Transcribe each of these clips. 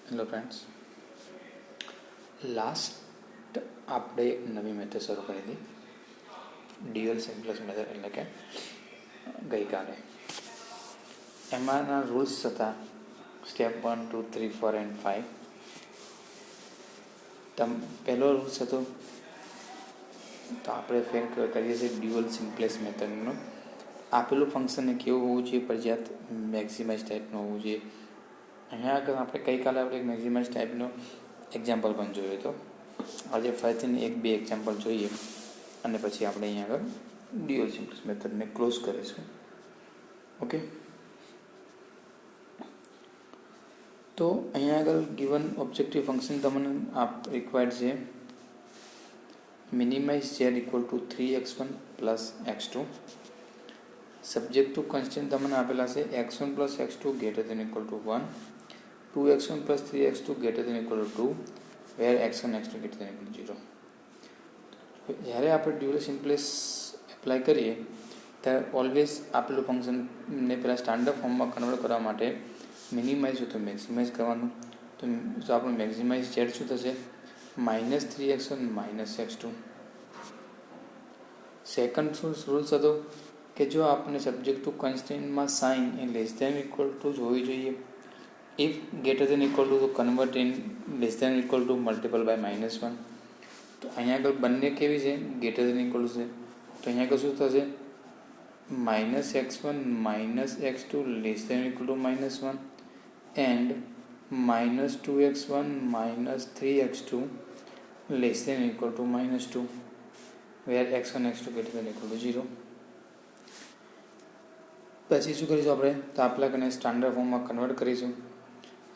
Hello friends, last આપણે એક નવી મેથડ શરૂ કરી હતી, ડ્યુઅલ સિમ્પલેક્સ મેથડ, એટલે કે ગઈકાલે. એમાંના રૂલ્સ હતા સ્ટેપ 1, 2, 3, 4 and 5. પહેલો રૂલ્સ હતો, તો આપણે ફેર કરીએ છીએ ડ્યુઅલ સિમ્પલેક્સ મેથડનું. આપેલું ફંક્શન કેવું હોવું જોઈએ? ફરજિયાત મેક્સિમાઇઝ ટાઈપનું હોવું જોઈએ. અહીંયા આગળ આપણે ગઈકાલે એક મેક્સિમાઇઝ ટાઈપનો એક્ઝામ્પલ પણ જોયો હતો. આજે ફરીથી 1-2 એક્ઝામ્પલ જોઈએ અને પછી આપણે અહીંયા આગળ ડ્યુઅલ સિમ્પલેક્સ મેથડને ક્લોઝ કરીશું. ઓકે, તો અહીંયા આગળ ગિવન ઓબ્જેક્ટિવ ફંક્શન તમને રિક્વાયર્ડ છે minimize z equal to 3x1 plus x2. Subject to constant તમને આપેલા છે x1 plus x2 greater than equal to 1, 2x1 plus 3x2 greater than equal to 2, where x1 x2 greater than equal to 0. જ્યારે આપણે dual simplex apply કરીએ ત્યારે always આપેલું ફંક્શનને પહેલાં સ્ટાન્ડર્ડ ફોર્મમાં કન્વર્ટ કરવા માટે મિનિમાઇઝ તો મેક્સિમાઇઝ કરવાનું. તો આપણું મેક્સિમાઇઝ z શું થશે? -3x1 -x2. સેકન્ડ રૂલ્સ હતો કે જો આપણે સબ્જેક્ટ ટુ કન્સ્ટન્ટમાં સાઇન એ લેસ ધેન ઇક્વલ ટુ હોવી જોઈએ. If greater than equal to convert in less than equal to multiple by -1. તો અહીંયા આગળ બંને કેવી છે? ગ્રેટર ધેન ઇક્વલ ટુ છે. તો અહીંયા આગળ શું થશે? -x1 -x2 less than equal to -1 and -2x1 -3x2 less than equal to -2, where x1 x2 greater than equal to 0. પછી શું કરીશું આપણે? તો આપણે સ્ટાન્ડર્ડ ફોર્મમાં કન્વર્ટ કરીશું.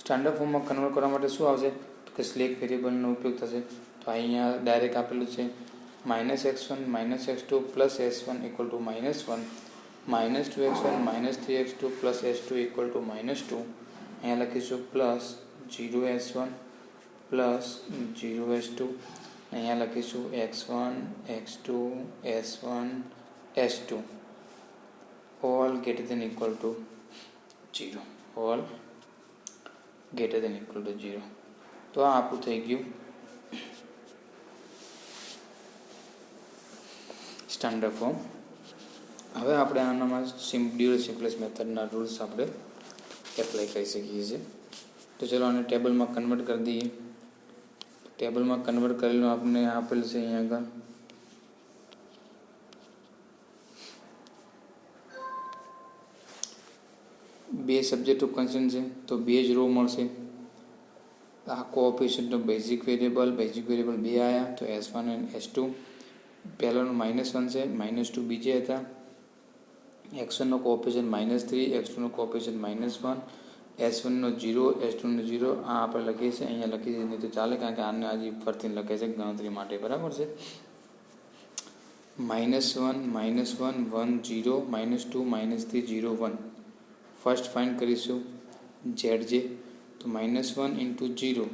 સ્ટાન્ડર્ડ ફોર્મમાં કન્વર્ટ કરવા માટે શું આવશે? તો કે સ્લેક વેરિયેબલનો ઉપયોગ થશે. તો અહીંયા ડાયરેક્ટ આપેલું છે -x1 -x2 plus s1 equal to -1, -2x1 -3x2 plus s2 equal to -2. અહીંયા લખીશું પ્લસ 0s1 પ્લસ 0s2. અહીંયા લખીશું x1 x2 s1 s2 all greater than equal to 0, all greater than equal to 0. તો આ આપણું થઈ ગયું સ્ટાન્ડર્ડ ફોર્મ. હવે આપણે આનામાં ડ્યુઅલ સિમ્પલેક્સ મેથડના રૂલ્સ આપણે એપ્લાય કરી શકીએ છીએ. તો ચલો આને ટેબલમાં કન્વર્ટ કરી દઈએ. ટેબલમાં કન્વર્ટ કરેલું આપણે આપેલ છે અહીંયા આગળ બે સબ્જેક્ટ ઓફ કન્સર્ન છે, તો 2 જ રો મળશે. આ કોઓફિશિયન્ટનો બેઝિક વેરિયેબલ 2 આવ્યા, તો s1 અને s2. પહેલાંનો -1 છે, -2 બીજે હતા. x1નો કોઓફિશિયન્ટ -3, x2નો કોઓફિશિયન્ટ -1, s1નો 0, s2નો 0. આ આપણે લખીએ છીએ, અહીંયા લખી દઈએ નહીં તો ચાલે, કારણ કે આને આજે ફરતી લખે છે ગણતરી માટે, બરાબર છે. -1 -1 1 0 -2 -3 0 1. ફર્સ્ટ ફાઇન્ડ કરીશું zj. તો -1 ઇન્ટુ 0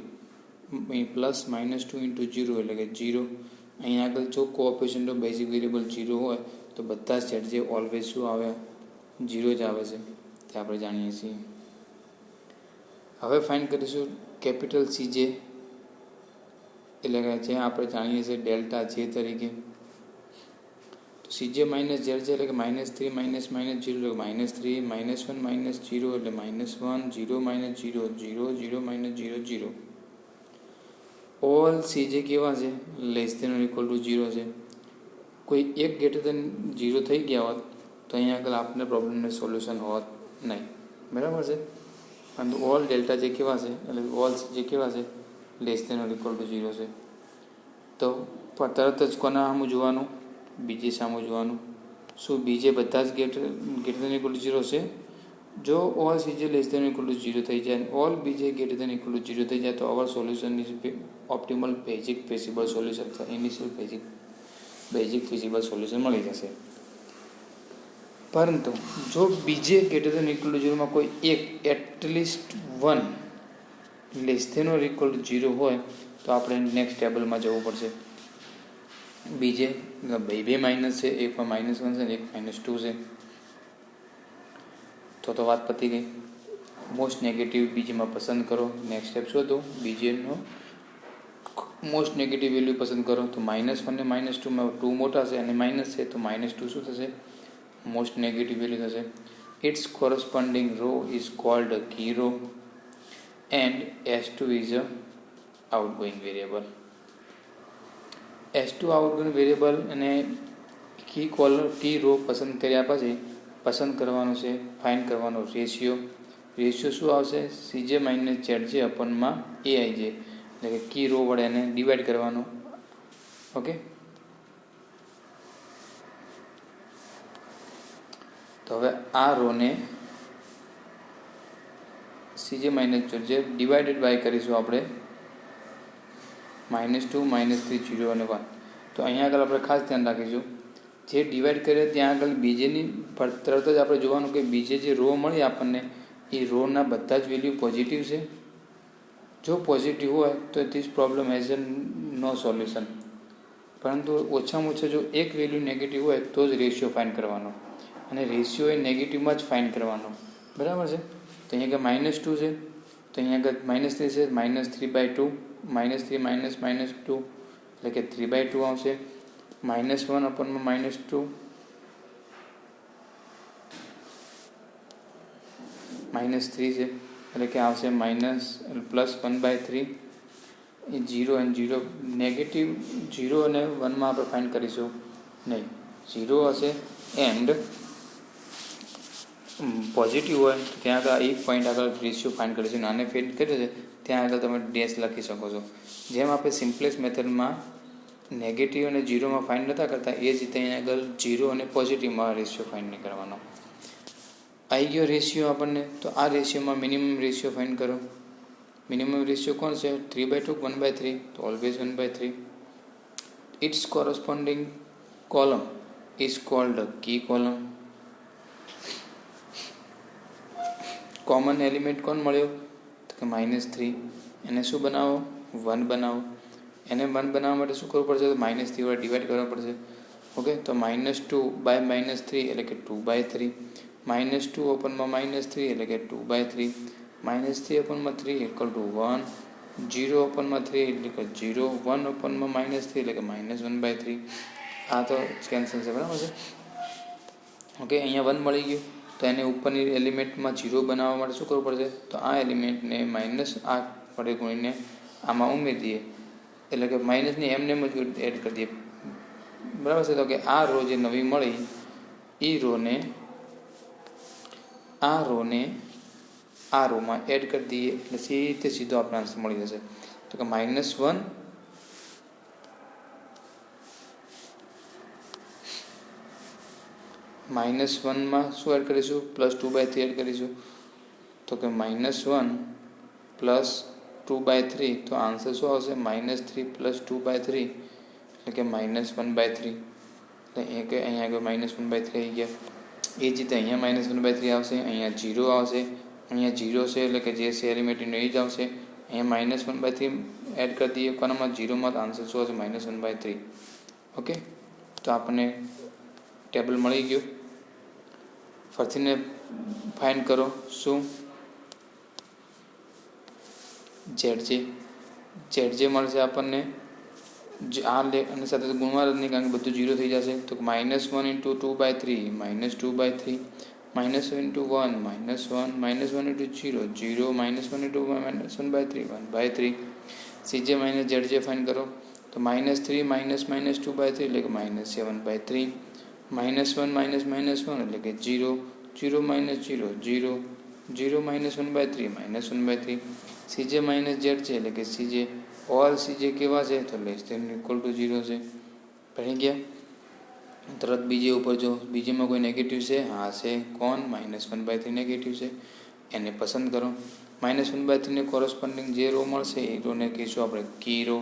પ્લસ -2 ઇન્ટુ 0 એટલે કે 0. અહીંયા આગળ જો કોઓફિશિયન્ટનો બેઝિક વેરિયેબલ 0 હોય તો બધા zj ઓલવેઝ શું આવે? 0 જ આવે છે, તે આપણે જાણીએ છીએ. હવે ફાઇન્ડ કરીશું કેપિટલ cj, એટલે કે જે આપણે જાણીએ છીએ ડેલ્ટા જે તરીકે. તો cj માઇનસ zj એટલે કે -3 -0 એટલે -3 -1 -0 એટલે -1 0 -0 0 0 0. ઓલ cj કેવા છે? Less than or equal to 0 છે. કોઈ એક ગ્રેટર ધેન 0 થઈ ગયા હોત તો અહીંયા આગળ આપણે પ્રોબ્લેમને સોલ્યુશન હોત નહીં, બરાબર છે. અને ઓલ ડેલ્ટા જે કેવા છે, એટલે ઓલ જે કેવા છે? Less than or equal to 0 છે. તો તરત જ કોના સામું જોવાનું? બીજે સામું જોવાનું. શું બીજે બધા જ ગ્રેટર ધેન ઇક્વલ ટુ 0 છે? જો all c j less than equal to 0 થઈ જાય, ઓલ બીજે ગ્રેટર ધેન ઇક્વલ ટુ 0 થઈ જાય, તો our solution is optimal basic feasible solution, initial basic feasible solution મળી જશે. પરંતુ જો બીજે ગ્રેટર ધેન ઇક્વલ ટુ 0માં કોઈ એક at least 1 less than or equal to 0 હોય તો આપણે નેક્સ્ટ ટેબલમાં જવું પડશે. બીજે બે માઇનસ છે, એક -1 છે ને એક -2 છે, તો વાત પતી ગઈ. મોસ્ટ નેગેટિવ બીજીમાં પસંદ કરો. નેક્સ્ટ સ્ટેપ શોધો. બીજીનો મોસ્ટ નેગેટિવ વેલ્યુ પસંદ કરો. તો -1 ને -2માં 2 મોટા છે અને માઇનસ છે, તો -2 શું થશે? મોસ્ટ નેગેટિવ વેલ્યુ થશે. Its corresponding row is called a key row and S2 is a outgoing variable. S2 outgoing variable અને કી રો પસંદ કર્યા પછી પસંદ કરવાનું છે, ફાઇન્ડ કરવાનો રેશિયો. રેશિયો શું આવશે? CJ - ZJ અપોનમાં AIJ, એટલે કે કી રો વડે એને ડિવાઈડ કરવાનો. ઓકે, તો હવે આ રોને CJ - ZJ ડિવાઇડેડ બાય કરીશું આપણે -2, -3, 0 અને 1. તો અહીંયા આગળ આપણે ખાસ ધ્યાન રાખીશું, જે ડિવાઈડ કરીએ ત્યાં આગળ બીજેની તરત જ આપણે જોવાનું કે બીજે જે રો મળી આપણને એ રોના બધા જ વેલ્યુ પોઝિટિવ છે. જો પોઝિટિવ હોય તો this problem has no solution. પરંતુ ઓછામાં ઓછા જો એક વેલ્યુ નેગેટિવ હોય તો જ રેશિયો ફાઇન્ડ કરવાનો, અને રેશિયો એ નેગેટિવમાં જ ફાઇન્ડ કરવાનો. બરાબર છે? તો અહીંયા આગળ -2 છે, તો અહીંયા આગળ -3 છે, -3/2, -3 -2 એટલે કે 3/2 આવશે. -1 અપોનમાં -2, -3 છે એટલે કે આવશે +1/3. એ 0 અને 0 નેગેટિવ 0 અને 1માં આપણે ફાઇન્ડ કરીશું નહીં. 0 હશે એન્ડ પોઝિટિવ હોય તો ત્યાં આગળ એક પોઈન્ટ આગળ રેશિયો ફાઇન્ડ કરીશું. આને ફેડ કર્યો છે ત્યાં આગળ તમે ડેશ લખી શકો છો. જેમ આપણે સિમ્પલેસ્ટ મેથડમાં નેગેટિવ અને 0માં ફાઇન્ડ નહોતા કરતા એ જ રીતે અહીંયા આગળ 0 અને પોઝિટિવમાં રેશિયો ફાઇન્ડ નહીં કરવાનો. આવી ગયો રેશિયો આપણને. તો આ રેશિયોમાં મિનિમમ રેશિયો ફાઇન્ડ કરો. મિનિમમ રેશિયો કોણ છે? 3/2, 1/3, તો always 1/3. Its corresponding column is called key column. Common element કોણ મળ્યો? તો કે -3. એને શું બનાવો? 1 બનાવો. એને 1 બનાવવા માટે શું કરવું પડશે? તો -3 વડે ડિવાઈડ કરવા પડશે. ઓકે, તો -2/-3 એટલે કે 2/3. -2 અપોનમાં -3 એટલે કે 2/3. -3 અપોનમાં 3 = 1. 0 અપોનમાં 3 એટલે કે 0. 1 અપોનમાં -3 એટલે કે -1/3. આ તો કેન્સલ છે. બરાબર છે? ઓકે, અહીંયા 1 મળી ગયું. તો એને ઉપરની એલિમેન્ટમાં 0 બનાવવા માટે શું કરવું પડશે? તો આ એલિમેન્ટને -8 વડે ગુણીને આમાં ઉમેરી દઈએ, એટલે કે માઇનસને એમને એમ જ એડ કરી દઈએ. બરાબર છે? તો કે આ રો જે નવી મળી એ રોને આ રોમાં એડ કરી દઈએ એટલે સીધો આપણો આન્સર મળી જશે. તો કે -1 -1માં શું એડ કરીશું? +2/3 એડ કરીશું. તો કે -1 +2/3, તો આન્સર શું આવશે? -3 + 2/3 એટલે કે -1/3. એટલે અહીંયા આગળ -1/3 આવી ગયા. એ જ રીતે અહીંયા -1/3 આવશે. અહીંયા 0 આવશે. અહીંયા 0 છે એટલે કે જે છે એલિમેન્ટનો એ જ આવશે. અહીંયા -1/3 એડ કરી દઈએ કોનામાં? 0માં. તો આન્સર શું આવશે? -1/3. ઓકે, તો આપણને ટેબલ મળી ગયું. ફરીને ફાઇન્ડ કરો. શું? ZJ મળશે આપણને. આ અને સાથે ગુણવા જ નહીં, કારણ કે બધું 0 થઈ જશે. તો -1 × 2/3 -2/3, -1 × 1 -1, -1 × 0 0, -1 × 1/3 1/3. CJ - ZJ ફાઇન્ડ કરો. તો -3 -2/3 એટલે કે -7/3. -1 -1 એટલે કે 0, 0 - 0 0, 0 - 1/3 -1/3. CJ - ZJ એટલે કે CJ ઓલ CJ કેવા છે? તો <<0 છે. ભણી ગયા? તરત બીજે ઉપર જો બીજેમાં કોઈ નેગેટિવ છે? હા છે. કોણ? -1/3 નેગેટિવ છે. એને પસંદ કરો. -1/3 ને કોરસ્પોન્ડિંગ જે રો મળશે એ રોને કહીશું આપણે કી રો.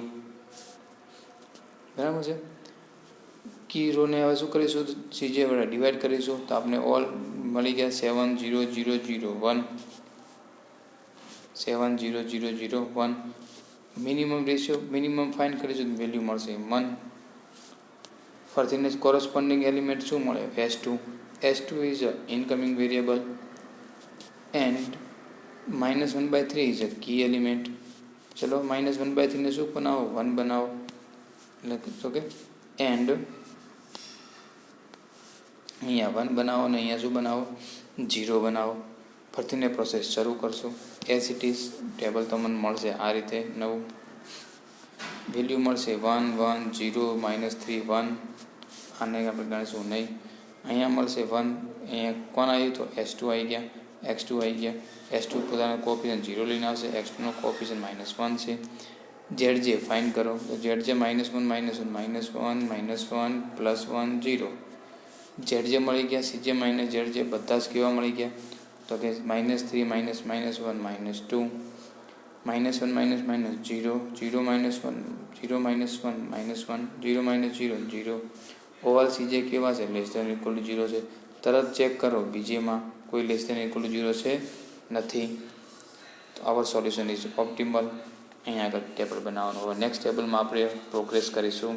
બરાબર છે? કી રોને હવે શું કરીશું? CJ વડે ડિવાઈડ કરીશું. તો આપણે ઓલ મળી ગયા 7 0 0 0 1. 7 0 0 0 1. મિનિમમ રેશિયો મિનિમમ ફાઇન્ડ કરીશું તો વેલ્યુ મળશે 1. ફરીને કોરસ્પોન્ડિંગ એલિમેન્ટ શું મળે? S2 is a incoming variable and -1/3 is a key element. ચલો -1/3 ને શું બનાવો? 1 બનાવો. એટલે કીધું કે એન્ડ અહીંયા 1 બનાવો ને અહીંયા શું બનાવો? 0 બનાવો. ફરીને પ્રોસેસ શરૂ કરશું. એઝ ઇટ ઇઝ ટેબલ તમને મળશે આ રીતે નવું. વેલ્યુ મળશે 1 1 0 -3 1. આને આપણે ગણીશું નહીં. અહીંયા મળશે 1. અહીંયા કોણ આવ્યું? તો S2 આવી ગયા, x2 આવી ગયા. S2 પોતાનો કોફિશિયન્ટ 0 લઈને આવશે. x2નો કોફિશિયન્ટ -1 છે. ZJ ફાઇન્ડ કરો. તો ZJ -1 -1 -1 +1 0. ZJ મળી ગયા. CJ ZJ બધા જ કેવા મળી ગયા? તો કે -3 -1 -2 -1 -1 0 0 -1 0 -1 0 0 ઓવર CJ કેવા છે? <= 0 છે. તરત ચેક કરો બીજેમાં કોઈ <= 0 છે નથી. તો આવર સોલ્યુશન ઇઝ ઓપ્ટિમલ. અહીંયા આગળ ટેબલ બનાવવાનું. હવે નેક્સ્ટ ટેબલમાં આપણે પ્રોગ્રેસ કરીશું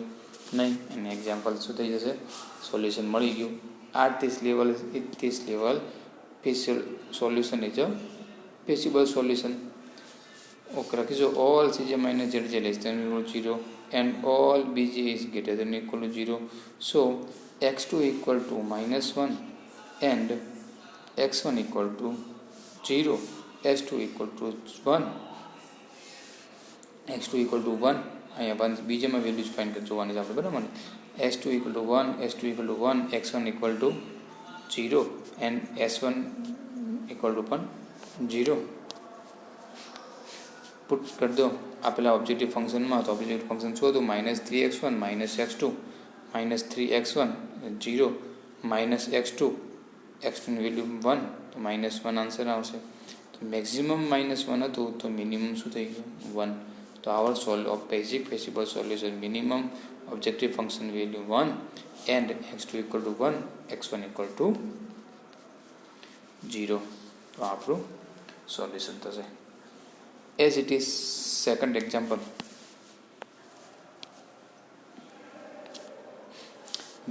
નહીં. એને એક્ઝામ્પલ શું થઈ જશે? સોલ્યુશન મળી ગયું. this level solution is a feasible solution. Okay રાખીશું. all CJ - ZJ <= 0 and all BJ is > 0. So x2 = -1 and x1 = 0. s2 = 1 x2 = 1. અહીંયા બીજામાં વેલ્યુઝ ફાઇન્ડ કરી જોવાની છે આપણે, બરાબર ને? s2 = 1 s2 = 1 x1 = 0 and s1 = 0. Put કરી દો આપેલા ઓબ્જેક્ટિવ ફંક્શનમાં. તો ઓબ્જેક્ટિવ ફંક્શન શોધો. -3x1 -x2 -3x1 0 -x2 x2ની value 1 તો -1 આન્સર આવશે. તો મેક્સિમમ -1 હતું તો મિનિમમ શું થઈ ગયું? 1. તો our basic feasible solution minimum objective function value 1 and x2 = 1 x1 = 0. તો આપણું સોલ્યુશન થશે. As it is second example,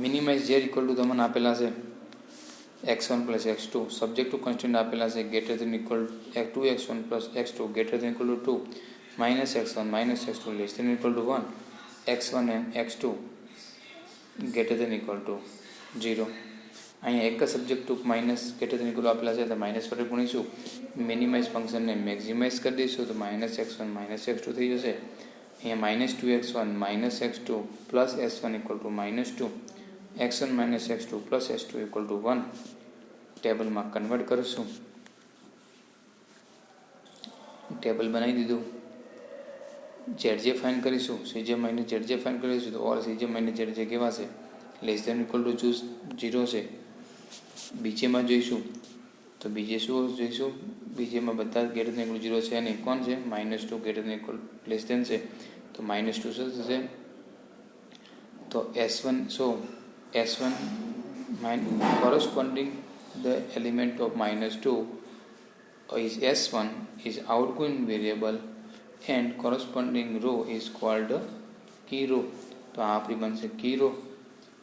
minimize z = તમને આપેલા છે x1 + x2. સબ્જેક્ટિવ કોન્સ્ટન્ટ આપેલા છે <= 2x1 + x2 > 2 -x1 -x2 <= 1 x1 and x2 > 0. અહીંયા એક જ સબ્જેક્ટ માઇનસ <= આપેલા છે તો માઇનસ પર ગુણીશું. મિનિમાઇઝ ફંક્શનને મેક્સિમાઇઝ કરી દઈશું તો -x1 -x2 થઈ જશે. અહીંયા -2x1 -x2 + s1 = -2 x1 -x2 + s2 = 1. ટેબલમાં કન્વર્ટ કરીશું. ટેબલ બનાવી દીધું. ZJ ફાઇન્ડ કરીશું. CJ - ZJ ફાઇન્ડ કરીશું. તો ઓલ CJ - ZJ કેવા છે? <= 0 છે. બીજેમાં જોઈશું તો બીજે શું જોઈશું? બીજેમાં બધા <= 0 છે નહીં. કોણ છે? -2 <= છે તો -2 શું થશે? તો S1 corresponding the element of -2 is S1 is outgoing variable and corresponding row is called key row. તો આ આપણી બનશે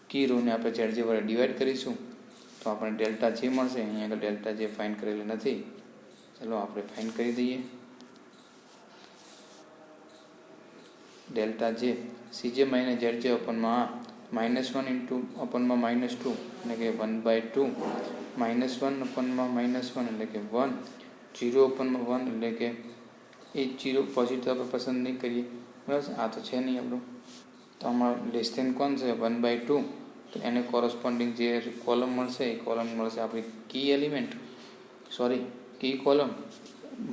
કી રો ને આપણે ZJ વડે ડિવાઈડ કરીશું તો આપણને ડેલ્ટા જે મળશે. અહીંયા આગળ ડેલ્ટા જે ફાઇન્ડ કરેલું નથી. ચલો આપણે ફાઇન્ડ કરી દઈએ. ડેલ્ટા જે CJ - ZJ અપનમાં -1 * અપનમાં -2 એટલે કે 1/2 -1 અપનમાં -1 એટલે કે 1 0 અપનમાં 1 એટલે કે એ 0 પોઝિટિવ આપણે પસંદ નહીં કરીએ, બરાબર. આ તો છે નહીં આપણું. તો આમાં કોણ છે? 1/2. તો એને કોરસ્પોન્ડિંગ જે કોલમ મળશે એ કોલમ મળશે આપણી કી એલિમેન્ટ કી કોલમ.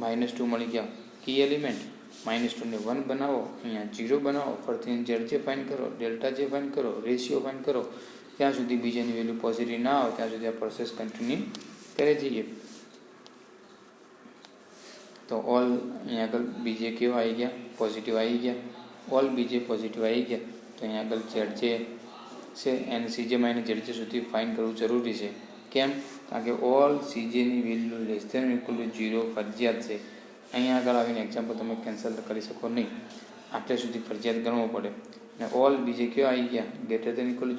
-2 મળી ગયા. કી એલિમેન્ટ -2 ને 1 બનાવો, અહીંયા 0 બનાવો, ફરીથી ZJ ફાઇન્ડ કરો, ડેલ્ટા જે ફાઇન્ડ કરો, રેશિયો ફાઇન્ડ કરો. ત્યાં સુધી બીજાની વેલ્યુ પોઝિટિવ ના આવે ત્યાં સુધી આ પ્રોસેસ કન્ટિન્યુ કરી જઈએ. તો ઓલ અહીંયા આગળ બીજે કેવા આવી ગયા? પોઝિટિવ આવી ગયા. ઓલ બીજે પોઝિટિવ આવી ગયા. તો અહીંયા આગળ ZJ છે એને CJ - ZJ સુધી ફાઇન્ડ કરવું જરૂરી છે. કેમ? કારણ કે ઓલ CJની વેલ્યુ <= 0 ફરજિયાત છે. અહીંયા આગળ આવીને એક્ઝામ્પલ તમે કેન્સલ કરી શકો નહીં. આટલે સુધી ફરજિયાત ગણવો પડે. અને ઓલ બીજે કેવા આવી ગયા? <=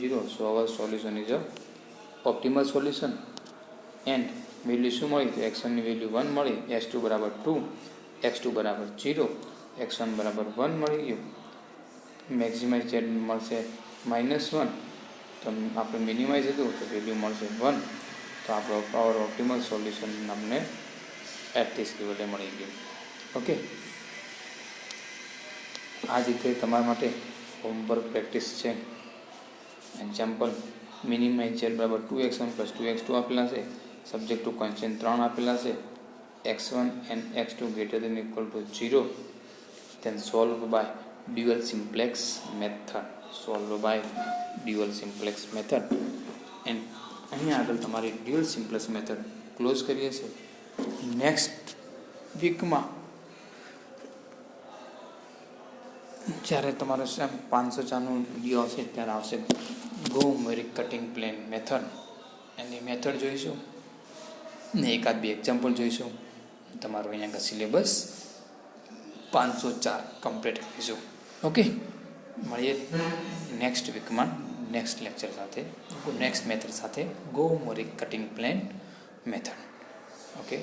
0. So our solution is a optimal solution and value શું મળી? તો x1ની વેલ્યુ 1 મળી, x2 બરાબર 2, x2 બરાબર 0, x1 બરાબર 1 મળી ગયું. મેક્સિમાઇઝ z મળશે -1, તો આપણે મિનિમાઇઝ હતું તો વેલ્યુ મળશે 1. તો આપણો પાવર ઓપ્ટિમલ સોલ્યુશન અમને એટ ધીસ લેવલે મળી ગયું. ઓકે, આ જ રીતે તમારા માટે હોમવર્ક પ્રેક્ટિસ છે. એક્ઝામ્પલ, મિનિમાઇઝ z બરાબર 2x1 + 2x2 આપેલા છે, સબ્જેક્ટ ટુ કોન્સ્ટન્ટ 3 આપેલા છે, x1 and x2 > 0, then solve by dual simplex method. And અહીંયા આગળ તમારી ડ્યુઅલ સિમ્પ્લેક્સ મેથડ ક્લોઝ કરીએ છીએ. નેક્સ્ટ વીકમાં જ્યારે તમારો 504નું વિડીયો આવશે ત્યારે આવશે ગોમેરિક કટિંગ પ્લેન મેથડ. એની મેથડ જોઈશું ને એકાદ બે એક્ઝામ્પલ જોઈશું. તમારું અહીંયા આગળ સિલેબસ 504 કમ્પ્લીટ કરીશું. ઓકે, મળીએ નેક્સ્ટ વીકમાં નેક્સ્ટ લેક્ચર સાથે, નેક્સ્ટ મેથડ સાથે, ગોમેરિક કટિંગ પ્લેન મેથડ. ઓકે.